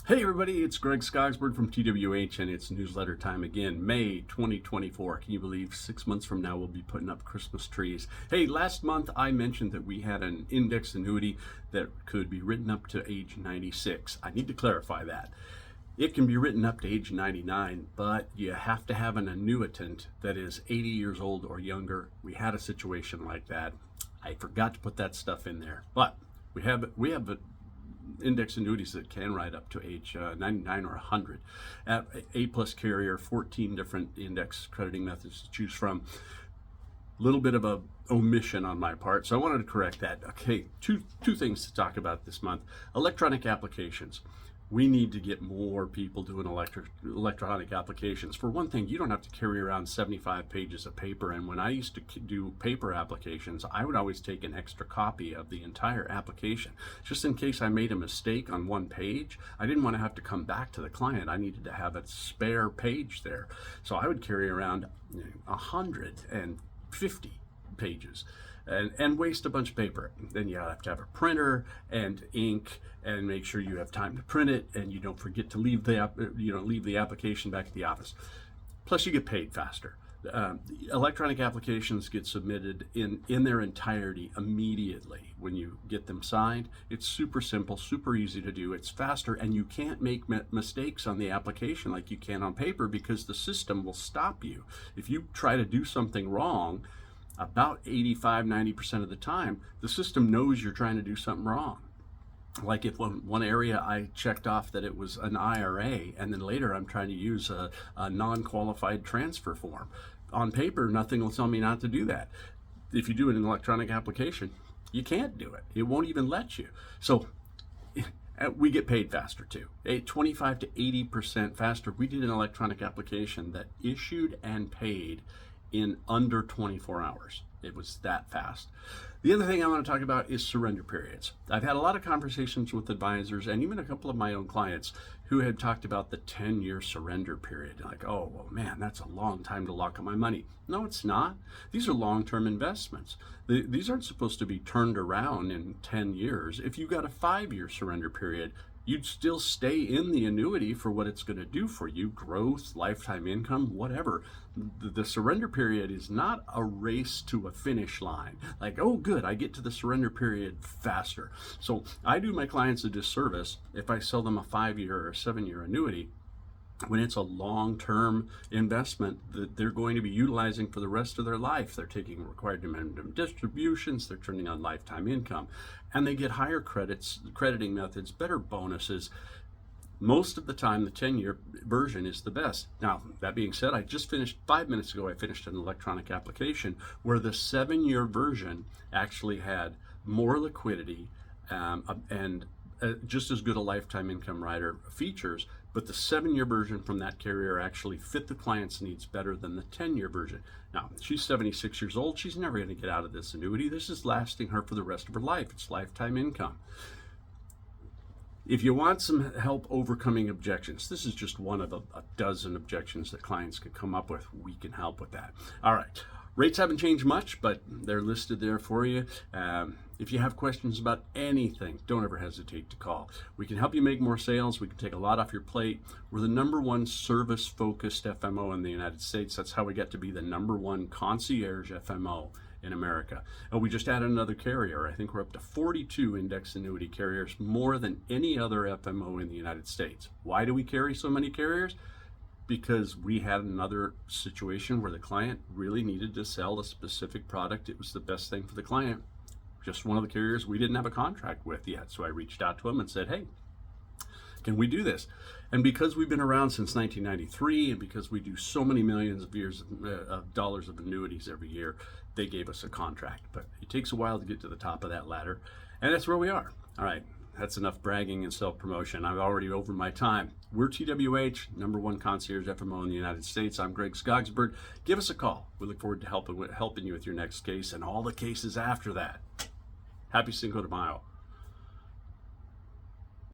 Hey everybody, it's Greg Skogsberg from TWH and it's newsletter time again, May 2024. Can you believe 6 months from now we'll be putting up Christmas trees? Hey, last month I mentioned that we had an index annuity that could be written up to age 96. I need to clarify that. It can be written up to age 99, but you have to have an annuitant that is 80 years old or younger. We had a situation like that. I forgot to put that stuff in there, but we have index annuities that can write up to age 99 or 100 at A plus carrier, 14 different index crediting methods to choose from. Little bit of a omission on my part, so I wanted to correct that. Okay, two things to talk about this month. Electronic applications. We need to get more people doing electronic applications. For one thing, you don't have to carry around 75 pages of paper. And when I used to do paper applications, I would always take an extra copy of the entire application. Just in case I made a mistake on one page, I didn't want to have to come back to the client. I needed to have a spare page there. So I would carry around 150 pages. And waste a bunch of paper. Then you have to have a printer and ink and make sure you have time to print it and you don't forget to leave the application back at the office. Plus you get paid faster. Electronic applications get submitted in their entirety immediately when you get them signed. It's super simple, super easy to do. It's faster, and you can't make mistakes on the application like you can on paper because the system will stop you. If you try to do something wrong, about 85-90% of the time, the system knows you're trying to do something wrong. Like if one area I checked off that it was an IRA, and then later I'm trying to use a non-qualified transfer form. On paper, nothing will tell me not to do that. If you do an electronic application, you can't do it. It won't even let you. So we get paid faster too. 25 to 80% faster. We did an electronic application that issued and paid in under 24 hours. It was that fast. The other thing I want to talk about is surrender periods. I've had a lot of conversations with advisors and even a couple of my own clients who had talked about the 10-year surrender period. Like, oh, well, man, that's a long time to lock up my money. No, it's not. These are long-term investments. These aren't supposed to be turned around in 10 years. If you got a 5-year surrender period, you'd still stay in the annuity for what it's going to do for you, growth, lifetime income, whatever. The surrender period is not a race to a finish line. Like, oh, good, I get to the surrender period faster. So I do my clients a disservice if I sell them a 5-year or a 7-year annuity when it's a long-term investment that they're going to be utilizing for the rest of their life. They're taking required minimum distributions, they're turning on lifetime income, and they get higher crediting methods, better bonuses. Most of the time, the 10-year version is the best. Now, that being said, I just finished 5 minutes ago, I finished an electronic application where the 7-year version actually had more liquidity and just as good a lifetime income rider features, but the 7-year version from that carrier actually fit the client's needs better than the 10-year version. Now, she's 76 years old. She's never going to get out of this annuity. This is lasting her for the rest of her life. It's lifetime income. If you want some help overcoming objections, this is just one of a dozen objections that clients could come up with. We can help with that. All right. Rates haven't changed much, but they're listed there for you. If you have questions about anything, don't ever hesitate to call. We can help you make more sales. We can take a lot off your plate. We're the #1 service-focused FMO in the United States. That's how we get to be the #1 concierge FMO in America. And we just added another carrier. I think we're up to 42 index annuity carriers, more than any other FMO in the United States. Why do we carry so many carriers? Because we had another situation where the client really needed to sell a specific product. It was the best thing for the client. Just one of the carriers we didn't have a contract with yet. So I reached out to them and said, hey, can we do this? And because we've been around since 1993 and because we do so many millions of dollars of annuities every year, they gave us a contract. But it takes a while to get to the top of that ladder. And that's where we are. All right. That's enough bragging and self-promotion. I'm already over my time. We're TWH, #1 concierge FMO in the United States. I'm Greg Skogsberg. Give us a call. We look forward to helping you with your next case and all the cases after that. Happy Cinco de Mayo.